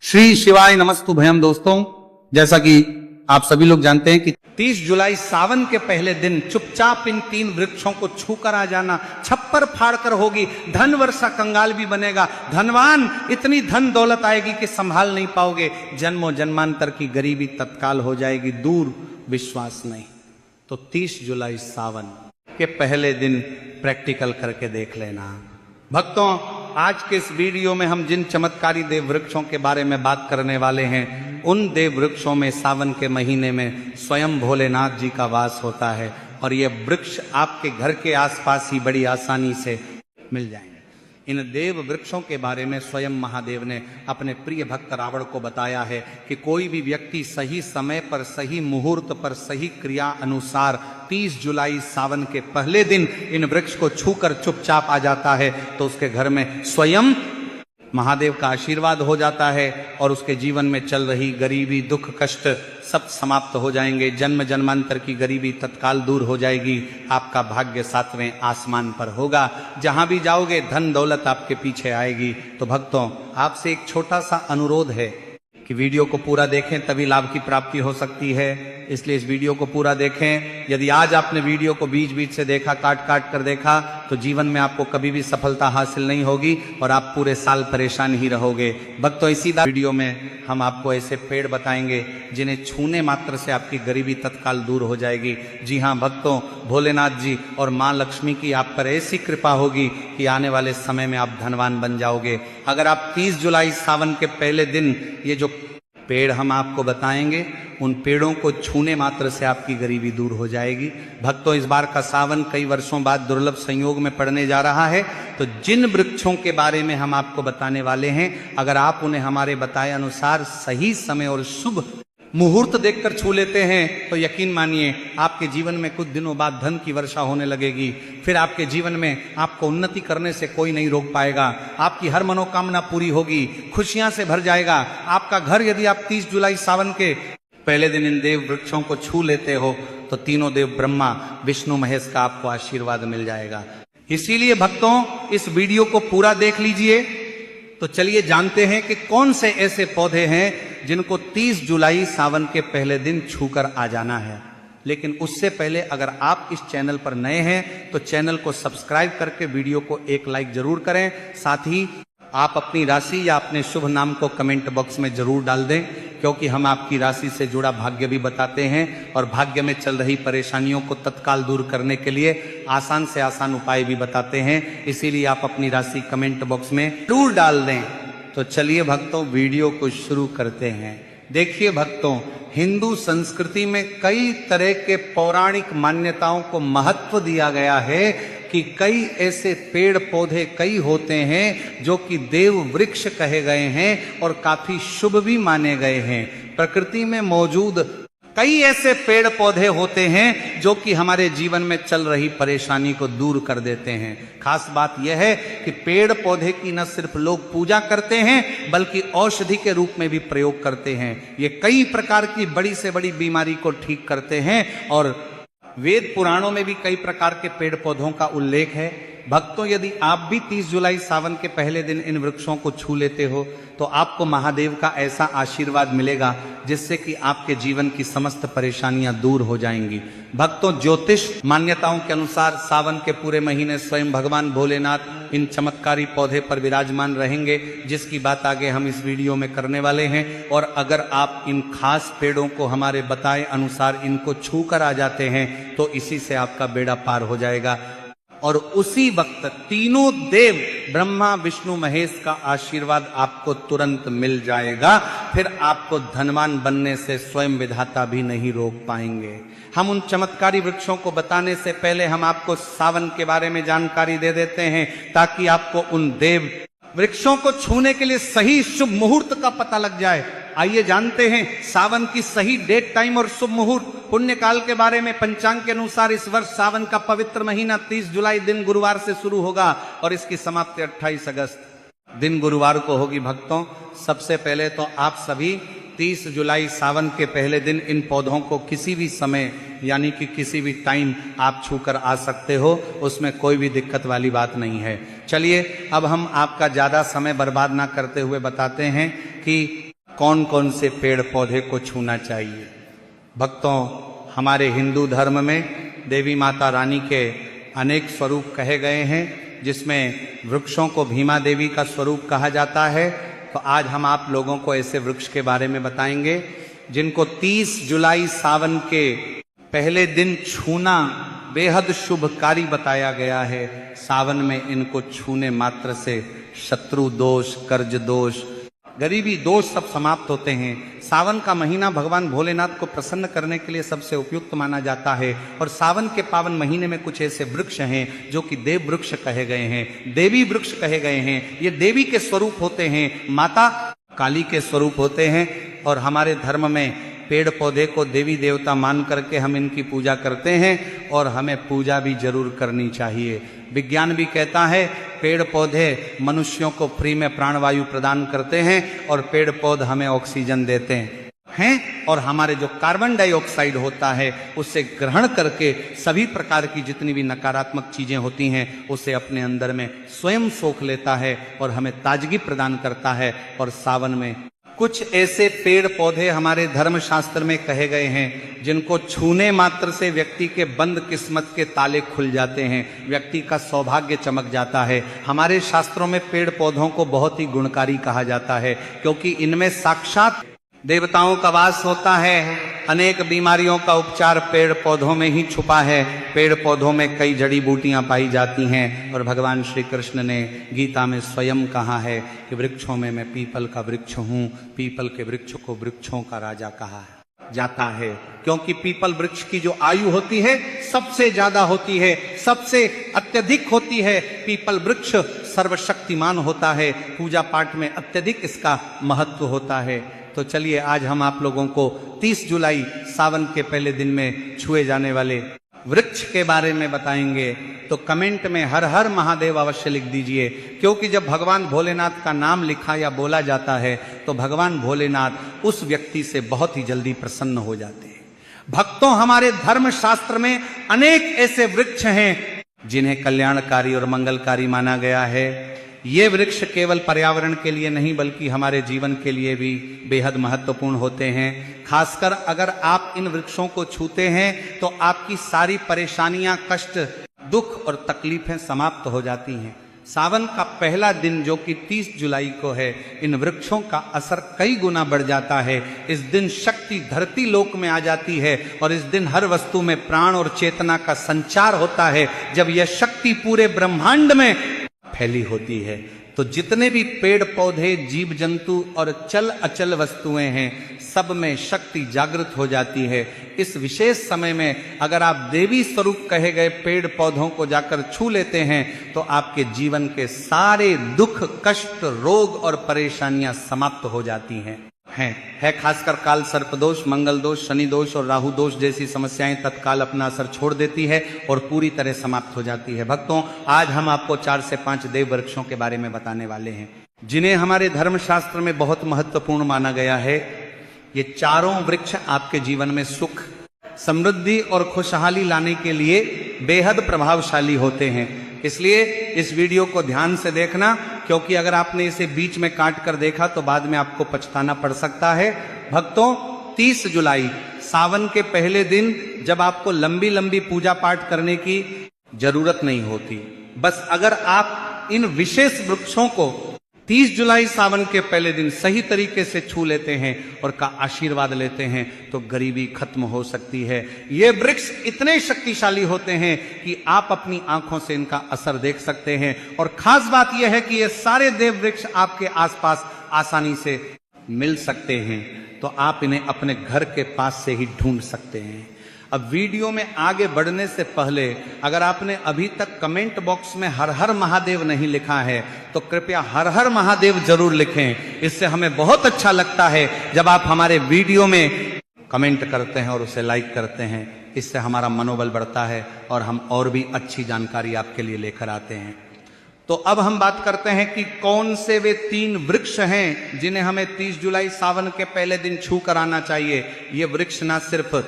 श्री शिवाय नमस्तुभयम। दोस्तों, जैसा कि आप सभी लोग जानते हैं कि 30 जुलाई सावन के पहले दिन चुपचाप इन 3 वृक्षों को छूकर आ जाना, छप्पर फाड़कर होगी, धन वर्षा कंगाल भी बनेगा, धनवान इतनी धन दौलत आएगी कि संभाल नहीं पाओगे, जन्मों जन्मांतर की गरीबी तत्काल हो जाएगी दूर, विश्वास नहीं। तो 30 जुलाई सावन के पहले दिन प्रैक्टिकल करके देख लेना। भक्तों, आज के इस वीडियो में हम जिन चमत्कारी देव वृक्षों के बारे में बात करने वाले हैं, उन देव वृक्षों में सावन के महीने में स्वयं भोलेनाथ जी का वास होता है और ये वृक्ष आपके घर के आसपास ही बड़ी आसानी से मिल जाएंगे। इन देव वृक्षों के बारे में स्वयं महादेव ने अपने प्रिय भक्त रावण को बताया है कि कोई भी व्यक्ति सही समय पर, सही मुहूर्त पर, सही क्रिया अनुसार 30 जुलाई सावन के पहले दिन इन वृक्ष को छूकर चुपचाप आ जाता है तो उसके घर में स्वयं महादेव का आशीर्वाद हो जाता है और उसके जीवन में चल रही गरीबी, दुख, कष्ट सब समाप्त हो जाएंगे। जन्म जन्मांतर की गरीबी तत्काल दूर हो जाएगी। आपका भाग्य 7वें आसमान पर होगा। जहां भी जाओगे धन दौलत आपके पीछे आएगी। तो भक्तों, आपसे एक छोटा सा अनुरोध है कि वीडियो को पूरा देखें, तभी लाभ की प्राप्ति हो सकती है। इसलिए इस वीडियो को पूरा देखें। यदि आज आपने वीडियो को बीच बीच से देखा, काट काट कर देखा, तो जीवन में आपको कभी भी सफलता हासिल नहीं होगी और आप पूरे साल परेशान ही रहोगे। भक्तों, इसी वीडियो में हम आपको ऐसे पेड़ बताएंगे जिन्हें छूने मात्र से आपकी गरीबी तत्काल दूर हो जाएगी। जी हाँ भक्तों, भोलेनाथ जी और माँ लक्ष्मी की आप पर ऐसी कृपा होगी कि आने वाले समय में आप धनवान बन जाओगे। अगर आप 30 जुलाई सावन के पहले दिन ये जो पेड़ हम आपको बताएंगे, उन पेड़ों को छूने मात्र से आपकी गरीबी दूर हो जाएगी। भक्तों, इस बार का सावन कई वर्षों बाद दुर्लभ संयोग में पड़ने जा रहा है। तो जिन वृक्षों के बारे में हम आपको बताने वाले हैं, अगर आप उन्हें हमारे बताए अनुसार सही समय और शुभ मुहूर्त देखकर छू लेते हैं तो यकीन मानिए आपके जीवन में कुछ दिनों बाद धन की वर्षा होने लगेगी। फिर आपके जीवन में आपको उन्नति करने से कोई नहीं रोक पाएगा। आपकी हर मनोकामना पूरी होगी, खुशियां से भर जाएगा आपका घर। यदि आप 30 जुलाई सावन के पहले दिन इन देव वृक्षों को छू लेते हो तो तीनों देव ब्रह्मा, विष्णु, महेश का आपको आशीर्वाद मिल जाएगा। इसीलिए भक्तों, इस वीडियो को पूरा देख लीजिए। तो चलिए जानते हैं कि कौन से ऐसे पौधे हैं जिनको 30 जुलाई सावन के पहले दिन छूकर आ जाना है। लेकिन उससे पहले अगर आप इस चैनल पर नए हैं तो चैनल को सब्सक्राइब करके वीडियो को एक लाइक जरूर करें। साथ ही आप अपनी राशि या अपने शुभ नाम को कमेंट बॉक्स में जरूर डाल दें, क्योंकि हम आपकी राशि से जुड़ा भाग्य भी बताते हैं और भाग्य में चल रही परेशानियों को तत्काल दूर करने के लिए आसान से आसान उपाय भी बताते हैं। इसीलिए आप अपनी राशि कमेंट बॉक्स में जरूर डाल दें। तो चलिए भक्तों, वीडियो को शुरू करते हैं। देखिए भक्तों, हिंदू संस्कृति में कई तरह के पौराणिक मान्यताओं को महत्व दिया गया है कि कई ऐसे पेड़ पौधे कई होते हैं जो कि देव वृक्ष कहे गए हैं और काफी शुभ भी माने गए हैं। प्रकृति में मौजूद कई ऐसे पेड़ पौधे होते हैं जो कि हमारे जीवन में चल रही परेशानी को दूर कर देते हैं। खास बात यह है कि पेड़ पौधे की न सिर्फ लोग पूजा करते हैं बल्कि औषधि के रूप में भी प्रयोग करते हैं। ये कई प्रकार की बड़ी से बड़ी बीमारी को ठीक करते हैं और वेद पुराणों में भी कई प्रकार के पेड़ पौधों का उल्लेख है। भक्तों, यदि आप भी 30 जुलाई सावन के पहले दिन इन वृक्षों को छू लेते हो तो आपको महादेव का ऐसा आशीर्वाद मिलेगा जिससे कि आपके जीवन की समस्त परेशानियां दूर हो जाएंगी। भक्तों, ज्योतिष मान्यताओं के अनुसार सावन के पूरे महीने स्वयं भगवान भोलेनाथ इन चमत्कारी पौधे पर विराजमान रहेंगे, जिसकी बात आगे हम इस वीडियो में करने वाले हैं। और अगर आप इन खास पेड़ों को हमारे बताए अनुसार इनको छू कर आ जाते हैं तो इसी से आपका बेड़ा पार हो जाएगा और उसी वक्त तीनों देव ब्रह्मा, विष्णु, महेश का आशीर्वाद आपको तुरंत मिल जाएगा। फिर आपको धनवान बनने से स्वयं विधाता भी नहीं रोक पाएंगे। हम उन चमत्कारी वृक्षों को बताने से पहले हम आपको सावन के बारे में जानकारी दे देते हैं ताकि आपको उन देव वृक्षों को छूने के लिए सही शुभ मुहूर्त का पता लग जाए। आइए जानते हैं सावन की सही डेट, टाइम और शुभ मुहूर्त। पुण्य काल के बारे में पंचांग के अनुसार इस वर्ष सावन का पवित्र महीना 30 जुलाई दिन गुरुवार से शुरू होगा और इसकी समाप्ति 28 अगस्त दिन गुरुवार को होगी। भक्तों, सबसे पहले तो आप सभी 30 जुलाई सावन के पहले दिन इन पौधों को किसी भी समय यानी कि किसी भी टाइम आप छूकर आ सकते हो, उसमें कोई भी दिक्कत वाली बात नहीं है। चलिए अब हम आपका ज़्यादा समय बर्बाद ना करते हुए बताते हैं कि कौन कौन से पेड़ पौधे को छूना चाहिए। भक्तों, हमारे हिंदू धर्म में देवी माता रानी के अनेक स्वरूप कहे गए हैं, जिसमें वृक्षों को भीमा देवी का स्वरूप कहा जाता है। तो आज हम आप लोगों को ऐसे वृक्ष के बारे में बताएंगे जिनको 30 जुलाई सावन के पहले दिन छूना बेहद शुभकारी बताया गया है। सावन में इनको छूने मात्र से शत्रु दोष, कर्ज दोष, गरीबी दोष सब समाप्त होते हैं। सावन का महीना भगवान भोलेनाथ को प्रसन्न करने के लिए सबसे उपयुक्त माना जाता है। और सावन के पावन महीने में कुछ ऐसे वृक्ष हैं जो कि देव वृक्ष कहे गए हैं, देवी वृक्ष कहे गए हैं। ये देवी के स्वरूप होते हैं, माता काली के स्वरूप होते हैं। और हमारे धर्म में पेड़ पौधे को देवी देवता मान करके हम इनकी पूजा करते हैं और हमें पूजा भी जरूर करनी चाहिए। विज्ञान भी कहता है पेड़ पौधे मनुष्यों को फ्री में प्राणवायु प्रदान करते हैं और पेड़ पौधे हमें ऑक्सीजन देते हैं और हमारे जो कार्बन डाइऑक्साइड होता है उससे ग्रहण करके सभी प्रकार की जितनी भी नकारात्मक चीजें होती हैं उसे अपने अंदर में स्वयं सोख लेता है और हमें ताजगी प्रदान करता है। और सावन में कुछ ऐसे पेड़ पौधे हमारे धर्म शास्त्र में कहे गए हैं जिनको छूने मात्र से व्यक्ति के बंद किस्मत के ताले खुल जाते हैं, व्यक्ति का सौभाग्य चमक जाता है। हमारे शास्त्रों में पेड़ पौधों को बहुत ही गुणकारी कहा जाता है क्योंकि इनमें साक्षात देवताओं का वास होता है। अनेक बीमारियों का उपचार पेड़ पौधों में ही छुपा है। पेड़ पौधों में कई जड़ी बूटियां पाई जाती हैं और भगवान श्री कृष्ण ने गीता में स्वयं कहा है कि वृक्षों में मैं पीपल का वृक्ष हूँ, पीपल के वृक्ष को वृक्षों का राजा कहा जाता है क्योंकि पीपल वृक्ष की जो आयु होती है सबसे ज्यादा होती है, सबसे अत्यधिक होती है। पीपल वृक्ष सर्वशक्तिमान होता है, पूजा पाठ में अत्यधिक इसका महत्व होता है। तो चलिए आज हम आप लोगों को 30 जुलाई सावन के पहले दिन में छुए जाने वाले वृक्ष के बारे में बताएंगे। तो कमेंट में हर हर महादेव अवश्य लिख दीजिए क्योंकि जब भगवान भोलेनाथ का नाम लिखा या बोला जाता है तो भगवान भोलेनाथ उस व्यक्ति से बहुत ही जल्दी प्रसन्न हो जाते हैं। भक्तों, हमारे धर्म शास्त्र में अनेक ऐसे वृक्ष हैं जिन्हें कल्याणकारी और मंगलकारी माना गया है। ये वृक्ष केवल पर्यावरण के लिए नहीं बल्कि हमारे जीवन के लिए भी बेहद महत्वपूर्ण होते हैं। खासकर अगर आप इन वृक्षों को छूते हैं तो आपकी सारी परेशानियां, कष्ट, दुख और तकलीफें समाप्त हो जाती हैं। सावन का पहला दिन जो कि 30 जुलाई को है, इन वृक्षों का असर कई गुना बढ़ जाता है। इस दिन शक्ति धरती लोक में आ जाती है और इस दिन हर वस्तु में प्राण और चेतना का संचार होता है। जब यह शक्ति पूरे ब्रह्मांड में फैली होती है तो जितने भी पेड़ पौधे, जीव जंतु और चल अचल वस्तुएं हैं सब में शक्ति जागृत हो जाती है। इस विशेष समय में अगर आप देवी स्वरूप कहे गए पेड़ पौधों को जाकर छू लेते हैं तो आपके जीवन के सारे दुख, कष्ट, रोग और परेशानियां समाप्त हो जाती हैं। खासकर काल सर्प दोष, मंगल दोष, शनि दोष और राहु दोष जैसी समस्याएं तत्काल अपना असर छोड़ देती है और पूरी तरह समाप्त हो जाती है। भक्तों, आज हम आपको 4 से 5 देव वृक्षों के बारे में बताने वाले हैं जिन्हें हमारे धर्मशास्त्र में बहुत महत्वपूर्ण माना गया है। ये चारों वृक्ष आपके जीवन में सुख, समृद्धि और खुशहाली लाने के लिए बेहद प्रभावशाली होते हैं। इसलिए इस वीडियो को ध्यान से देखना क्योंकि अगर आपने इसे बीच में काट कर देखा तो बाद में आपको पछताना पड़ सकता है। भक्तों, 30 जुलाई सावन के पहले दिन जब आपको लंबी लंबी पूजा पाठ करने की जरूरत नहीं होती, बस अगर आप इन विशेष वृक्षों को 30 जुलाई सावन के पहले दिन सही तरीके से छू लेते हैं और का आशीर्वाद लेते हैं तो गरीबी खत्म हो सकती है। ये वृक्ष इतने शक्तिशाली होते हैं कि आप अपनी आंखों से इनका असर देख सकते हैं। और खास बात यह है कि ये सारे देव वृक्ष आपके आसपास आसानी से मिल सकते हैं, तो आप इन्हें अपने घर के पास से ही ढूंढ सकते हैं। अब वीडियो में आगे बढ़ने से पहले अगर आपने अभी तक कमेंट बॉक्स में हर हर महादेव नहीं लिखा है तो कृपया हर हर महादेव जरूर लिखें। इससे हमें बहुत अच्छा लगता है जब आप हमारे वीडियो में कमेंट करते हैं और उसे लाइक करते हैं। इससे हमारा मनोबल बढ़ता है और हम और भी अच्छी जानकारी आपके लिए लेकर आते हैं। तो अब हम बात करते हैं कि कौन से वे 3 वृक्ष हैं जिन्हें हमें 30 जुलाई सावन के पहले दिन छू कर आना चाहिए। ये वृक्ष ना सिर्फ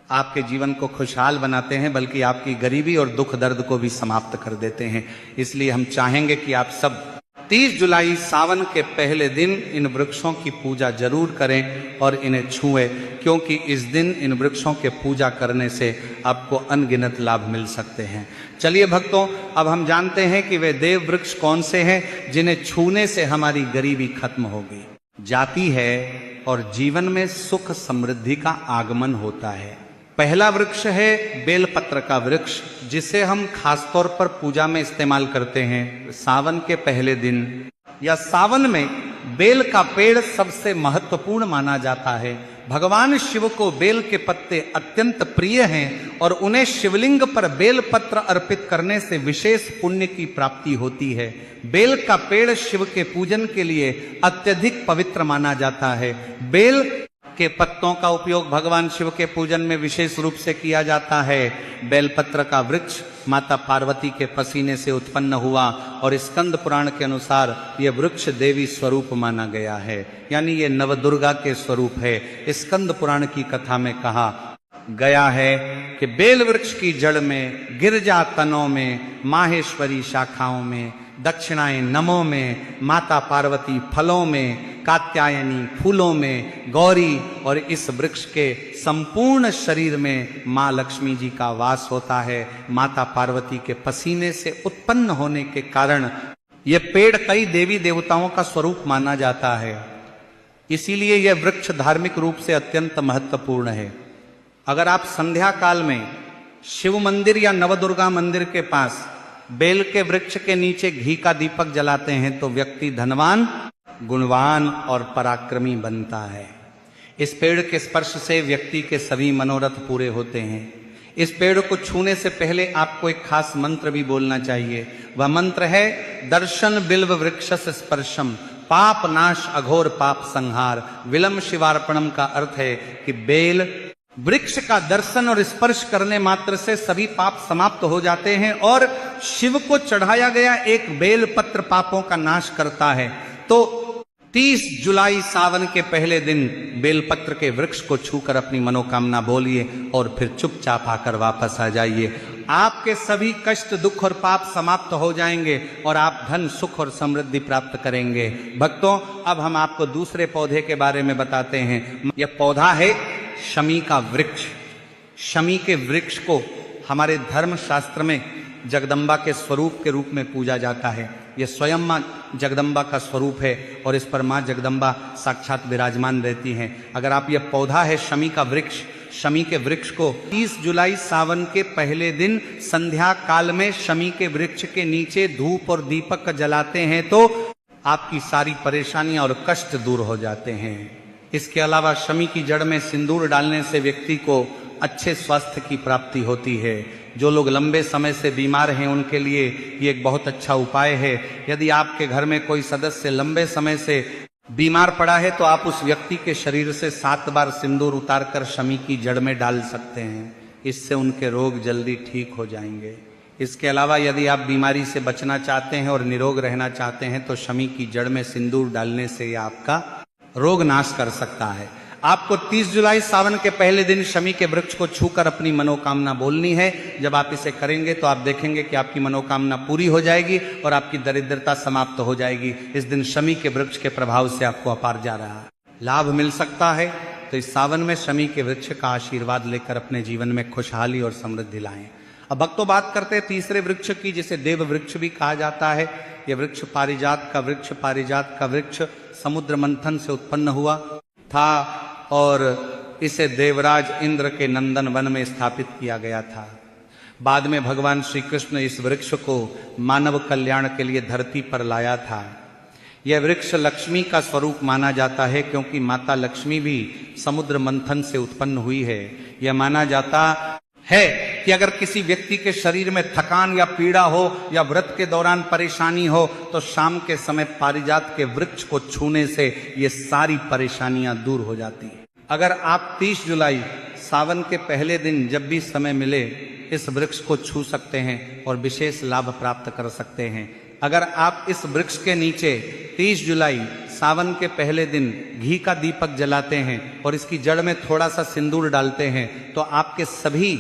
आपके जीवन को खुशहाल बनाते हैं बल्कि आपकी गरीबी और दुख दर्द को भी समाप्त कर देते हैं। इसलिए हम चाहेंगे कि आप सब 30 जुलाई सावन के पहले दिन इन वृक्षों की पूजा जरूर करें और इन्हें छुएं, क्योंकि इस दिन इन वृक्षों के पूजा करने से आपको अनगिनत लाभ मिल सकते हैं। चलिए भक्तों, अब हम जानते हैं कि वे देव वृक्ष कौन से हैं जिन्हें छूने से हमारी गरीबी खत्म होगी, जाती है और जीवन में सुख समृद्धि का आगमन होता है। पहला वृक्ष है बेलपत्र का वृक्ष, जिसे हम खासतौर पर पूजा में इस्तेमाल करते हैं सावन के पहले दिन। या सावन में बेल का पेड़ सबसे महत्वपूर्ण माना जाता है। भगवान शिव को बेल के पत्ते अत्यंत प्रिय हैं और उन्हें शिवलिंग पर बेल पत्र अर्पित करने से विशेष पुण्य की प्राप्ति होती है। बेल का पेड़ शिव के पूजन के लिए अत्यधिक पवित्र माना जाता है। बेल के पत्तों का उपयोग भगवान शिव के पूजन में विशेष रूप से किया जाता है। बेलपत्र का वृक्ष माता पार्वती के पसीने से उत्पन्न हुआ और स्कंद पुराण के अनुसार यह वृक्ष देवी स्वरूप माना गया है, यानी ये नवदुर्गा के स्वरूप है। स्कंद पुराण की कथा में कहा गया है कि बेल वृक्ष की जड़ में, गिरजा तनों में, माहेश्वरी शाखाओं में, दक्षिणाएं नमों में, माता पार्वती फलों में, कात्यायनी फूलों में, गौरी और इस वृक्ष के संपूर्ण शरीर में माँ लक्ष्मी जी का वास होता है। माता पार्वती के पसीने से उत्पन्न होने के कारण यह पेड़ कई देवी देवताओं का स्वरूप माना जाता है। इसीलिए यह वृक्ष धार्मिक रूप से अत्यंत महत्वपूर्ण है। अगर आप संध्या काल में शिव मंदिर या नवदुर्गा मंदिर के पास बेल के वृक्ष के नीचे घी का दीपक जलाते हैं तो व्यक्ति धनवान, गुणवान और पराक्रमी बनता है। इस पेड़ के स्पर्श से व्यक्ति के सभी मनोरथ पूरे होते हैं। इस पेड़ को छूने से पहले आपको एक खास मंत्र भी बोलना चाहिए। वह मंत्र है दर्शन बिल्व वृक्षस स्पर्शम पाप नाश अघोर पाप संहार विलम शिवार्पणम का अर्थ है कि बेल वृक्ष का दर्शन और स्पर्श करने मात्र से सभी पाप समाप्त हो जाते हैं और शिव को चढ़ाया गया एक बेल पत्र पापों का नाश करता है। तो 30 जुलाई सावन के पहले दिन बेलपत्र के वृक्ष को छूकर अपनी मनोकामना बोलिए और फिर चुपचाप आकर वापस आ जाइए। आपके सभी कष्ट, दुख और पाप समाप्त हो जाएंगे और आप धन, सुख और समृद्धि प्राप्त करेंगे। भक्तों, अब हम आपको दूसरे पौधे के बारे में बताते हैं। यह पौधा है शमी का वृक्ष। शमी के वृक्ष को हमारे धर्म शास्त्र में जगदम्बा के स्वरूप के रूप में पूजा जाता है। यह स्वयं माँ जगदम्बा का स्वरूप है और इस पर माँ जगदम्बा साक्षात विराजमान रहती हैं। अगर आप यह पौधा है शमी का वृक्ष, शमी के वृक्ष को 30 जुलाई सावन के पहले दिन संध्या काल में शमी के वृक्ष के नीचे धूप और दीपक जलाते हैं तो आपकी सारी परेशानियां और कष्ट दूर हो जाते हैं। इसके अलावा शमी की जड़ में सिंदूर डालने से व्यक्ति को अच्छे स्वास्थ्य की प्राप्ति होती है। जो लोग लंबे समय से बीमार हैं उनके लिए ये एक बहुत अच्छा उपाय है। यदि आपके घर में कोई सदस्य लंबे समय से बीमार पड़ा है तो आप उस व्यक्ति के शरीर से 7 बार सिंदूर उतारकर शमी की जड़ में डाल सकते हैं। इससे उनके रोग जल्दी ठीक हो जाएंगे। इसके अलावा यदि आप बीमारी से बचना चाहते हैं और निरोग रहना चाहते हैं तो शमी की जड़ में सिंदूर डालने से आपका रोग नाश कर सकता है। आपको 30 जुलाई सावन के पहले दिन शमी के वृक्ष को छूकर अपनी मनोकामना बोलनी है। जब आप इसे करेंगे तो आप देखेंगे कि आपकी मनोकामना पूरी हो जाएगी और आपकी दरिद्रता समाप्त हो जाएगी। इस दिन शमी के वृक्ष के प्रभाव से आपको अपार जा रहा लाभ मिल सकता है। तो इस सावन में शमी के वृक्ष का आशीर्वाद लेकर अपने जीवन में खुशहाली और समृद्धि लाएं। अब भक्तों, बात करते हैं तीसरे वृक्ष की, जिसे देव वृक्ष भी कहा जाता है। यह वृक्ष पारिजात का वृक्ष। पारिजात का वृक्ष समुद्र मंथन से उत्पन्न हुआ था और इसे देवराज इंद्र के नंदन वन में स्थापित किया गया था। बाद में भगवान श्री कृष्ण इस वृक्ष को मानव कल्याण के लिए धरती पर लाया था। यह वृक्ष लक्ष्मी का स्वरूप माना जाता है क्योंकि माता लक्ष्मी भी समुद्र मंथन से उत्पन्न हुई है। यह माना जाता है कि अगर किसी व्यक्ति के शरीर में थकान या पीड़ा हो या व्रत के दौरान परेशानी हो तो शाम के समय पारिजात के वृक्ष को छूने से ये सारी परेशानियां दूर हो जाती हैं। अगर आप 30 जुलाई सावन के पहले दिन जब भी समय मिले इस वृक्ष को छू सकते हैं और विशेष लाभ प्राप्त कर सकते हैं। अगर आप इस वृक्ष के नीचे 30 जुलाई सावन के पहले दिन घी का दीपक जलाते हैं और इसकी जड़ में थोड़ा सा सिंदूर डालते हैं तो आपके सभी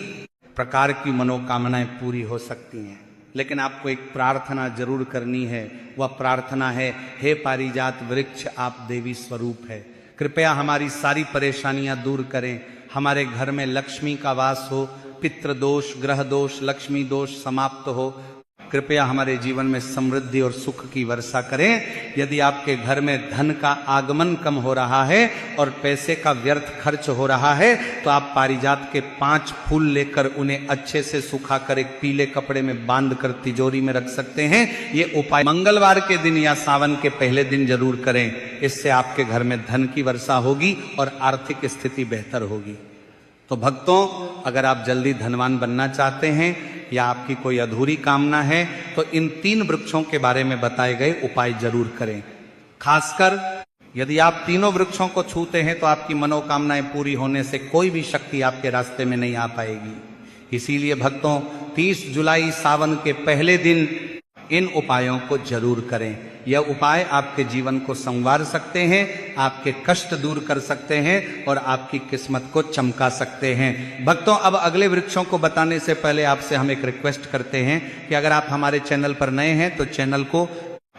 प्रकार की मनोकामनाएं पूरी हो सकती हैं। लेकिन आपको एक प्रार्थना जरूर करनी है। वह प्रार्थना है, हे पारिजात वृक्ष आप देवी स्वरूप है, कृपया हमारी सारी परेशानियां दूर करें, हमारे घर में लक्ष्मी का वास हो, पितृ दोष, ग्रह दोष, लक्ष्मी दोष समाप्त हो, कृपया हमारे जीवन में समृद्धि और सुख की वर्षा करें। यदि आपके घर में धन का आगमन कम हो रहा है और पैसे का व्यर्थ खर्च हो रहा है तो आप पारिजात के 5 फूल लेकर उन्हें अच्छे से सुखाकर एक पीले कपड़े में बांधकर तिजोरी में रख सकते हैं। ये उपाय मंगलवार के दिन या सावन के पहले दिन जरूर करें। इससे आपके घर में धन की वर्षा होगी और आर्थिक स्थिति बेहतर होगी। तो भक्तों, अगर आप जल्दी धनवान बनना चाहते हैं या आपकी कोई अधूरी कामना है तो इन 3 वृक्षों के बारे में बताए गए उपाय जरूर करें। खासकर यदि आप तीनों वृक्षों को छूते हैं तो आपकी मनोकामनाएं पूरी होने से कोई भी शक्ति आपके रास्ते में नहीं आ पाएगी। इसीलिए भक्तों, 30 जुलाई सावन के पहले दिन इन उपायों को जरूर करें। यह उपाय आपके जीवन को संवार सकते हैं, आपके कष्ट दूर कर सकते हैं और आपकी किस्मत को चमका सकते हैं। भक्तों, अब अगले वृक्षों को बताने से पहले आपसे हम एक रिक्वेस्ट करते हैं कि अगर आप हमारे चैनल पर नए हैं तो चैनल को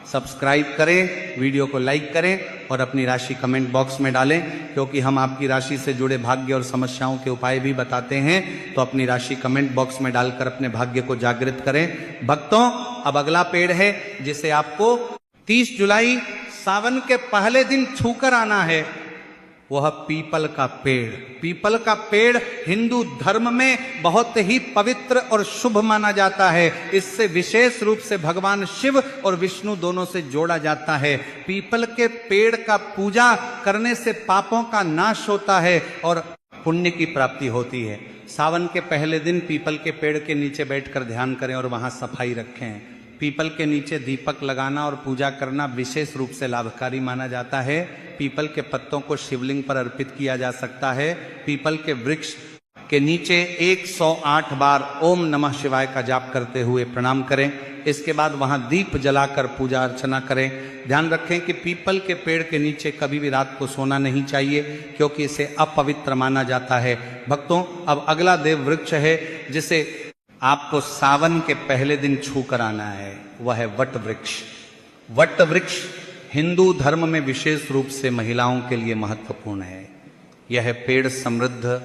सब्सक्राइब करें, वीडियो को लाइक करें और अपनी राशि कमेंट बॉक्स में डालें, क्योंकि हम आपकी राशि से जुड़े भाग्य और समस्याओं के उपाय भी बताते हैं। तो अपनी राशि कमेंट बॉक्स में डालकर अपने भाग्य को जागृत करें। भक्तों, अब अगला पेड़ है जिसे आपको 30 जुलाई सावन के पहले दिन छूकर आना है, वह पीपल का पेड़। पीपल का पेड़ हिंदू धर्म में बहुत ही पवित्र और शुभ माना जाता है। इससे विशेष रूप से भगवान शिव और विष्णु दोनों से जोड़ा जाता है। पीपल के पेड़ का पूजा करने से पापों का नाश होता है और पुण्य की प्राप्ति होती है। सावन के पहले दिन पीपल के पेड़ के नीचे बैठकर ध्यान करें और वहां सफाई रखें। पीपल के नीचे दीपक लगाना और पूजा करना विशेष रूप से लाभकारी माना जाता है। पीपल के पत्तों को शिवलिंग पर अर्पित किया जा सकता है। पीपल के वृक्ष के नीचे 108 बार ओम नमः शिवाय का जाप करते हुए प्रणाम करें। इसके बाद वहां दीप जलाकर पूजा अर्चना करें। ध्यान रखें कि पीपल के पेड़ के नीचे कभी भी रात को सोना नहीं चाहिए, क्योंकि इसे अपवित्र माना जाता है। भक्तों, अब अगला देव वृक्ष है जिसे आपको सावन के पहले दिन छू कर आना है, वह है वट वृक्ष। वट वृक्ष हिंदू धर्म में विशेष रूप से महिलाओं के लिए महत्वपूर्ण है। यह पेड़ समृद्ध,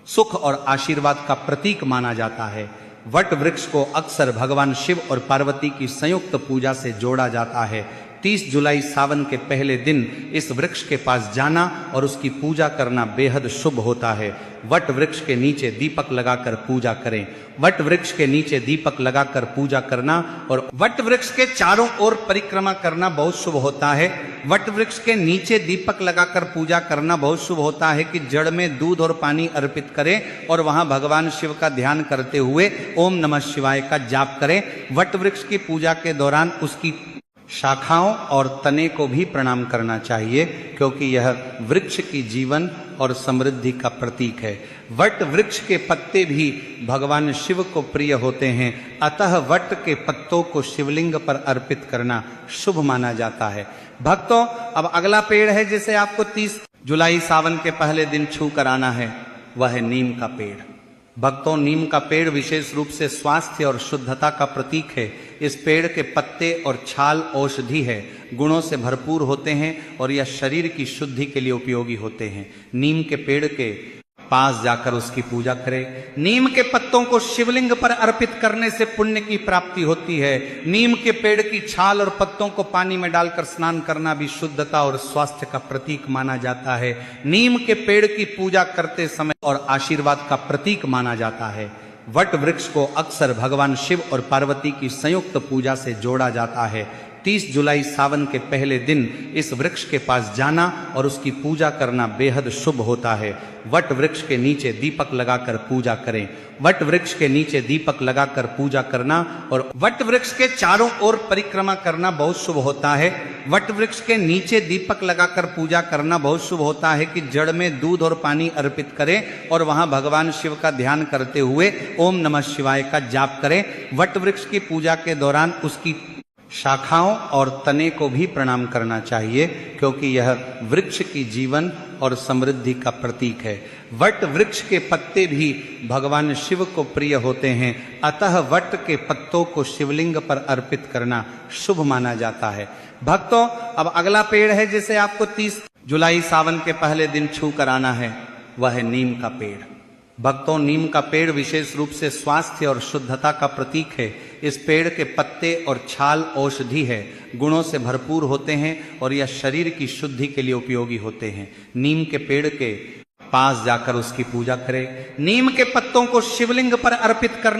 सुख और आशीर्वाद का प्रतीक माना जाता है। वट वृक्ष को अक्सर भगवान शिव और पार्वती की संयुक्त पूजा से जोड़ा जाता है। 30 जुलाई सावन के पहले दिन इस वृक्ष के पास जाना और उसकी पूजा करना बेहद शुभ होता है। वट वृक्ष के नीचे दीपक लगाकर पूजा करें। वट वृक्ष के नीचे दीपक लगाकर पूजा करना और वट वृक्ष के चारों ओर परिक्रमा करना बहुत शुभ होता है। वट वृक्ष के नीचे दीपक लगाकर पूजा करना बहुत शुभ होता है कि जड़ में दूध और पानी अर्पित करें और वहां भगवान शिव का ध्यान करते हुए ओम नमः शिवाय का जाप करें। वट वृक्ष की पूजा के दौरान उसकी शाखाओं और तने को भी प्रणाम करना चाहिए, क्योंकि यह वृक्ष की जीवन और समृद्धि का प्रतीक है। वट वृक्ष के पत्ते भी भगवान शिव को प्रिय होते हैं, अतः वट के पत्तों को शिवलिंग पर अर्पित करना शुभ माना जाता है। भक्तों, अब अगला पेड़ है जिसे आपको 30 जुलाई सावन के पहले दिन छू कर आना है, वह है नीम का पेड़। भक्तों, नीम का पेड़ विशेष रूप से स्वास्थ्य और शुद्धता का प्रतीक है। इस पेड़ के पत्ते और छाल औषधि है, गुणों से भरपूर होते हैं और यह शरीर की शुद्धि के लिए उपयोगी होते हैं। नीम के पेड़ के पास जाकर उसकी पूजा करें। नीम के पत्तों को शिवलिंग पर अर्पित करने से पुण्य की प्राप्ति होती है। नीम के पेड़ की छाल और पत्तों को पानी में डालकर स्नान करना भी शुद्धता और स्वास्थ्य का प्रतीक माना जाता है। नीम के पेड़ की पूजा करते समय और आशीर्वाद का प्रतीक माना जाता है। वट वृक्ष को अक्सर भगवान शिव और पार्वती की संयुक्त पूजा से जोड़ा जाता है। 30 जुलाई सावन के पहले दिन इस वृक्ष के पास जाना और उसकी पूजा करना बेहद शुभ होता है। वट वृक्ष के नीचे दीपक लगाकर पूजा करें। वट वृक्ष के नीचे दीपक लगाकर पूजा करना और वट वृक्ष के चारों ओर परिक्रमा करना बहुत शुभ होता है। वट वृक्ष के नीचे दीपक लगाकर पूजा करना बहुत शुभ होता है कि जड़ में दूध और पानी अर्पित करें और वहां भगवान शिव का ध्यान करते हुए ओम नमः शिवाय का जाप करें। वट वृक्ष की पूजा के दौरान उसकी शाखाओं और तने को भी प्रणाम करना चाहिए, क्योंकि यह वृक्ष की जीवन और समृद्धि का प्रतीक है। वट वृक्ष के पत्ते भी भगवान शिव को प्रिय होते हैं, अतः वट के पत्तों को शिवलिंग पर अर्पित करना शुभ माना जाता है। भक्तों, अब अगला पेड़ है जिसे आपको 30 जुलाई सावन के पहले दिन छू कर आना है, वह है नीम का पेड़। भक्तों, नीम का पेड़ विशेष रूप से स्वास्थ्य और शुद्धता का प्रतीक है। इस पेड़ के पत्ते और छाल औषधि है, गुणों से भरपूर होते हैं और यह शरीर की शुद्धि के लिए उपयोगी होते हैं। नीम के पेड़ के पास जाकर उसकी पूजा करें। नीम के पत्तों को शिवलिंग पर अर्पित करना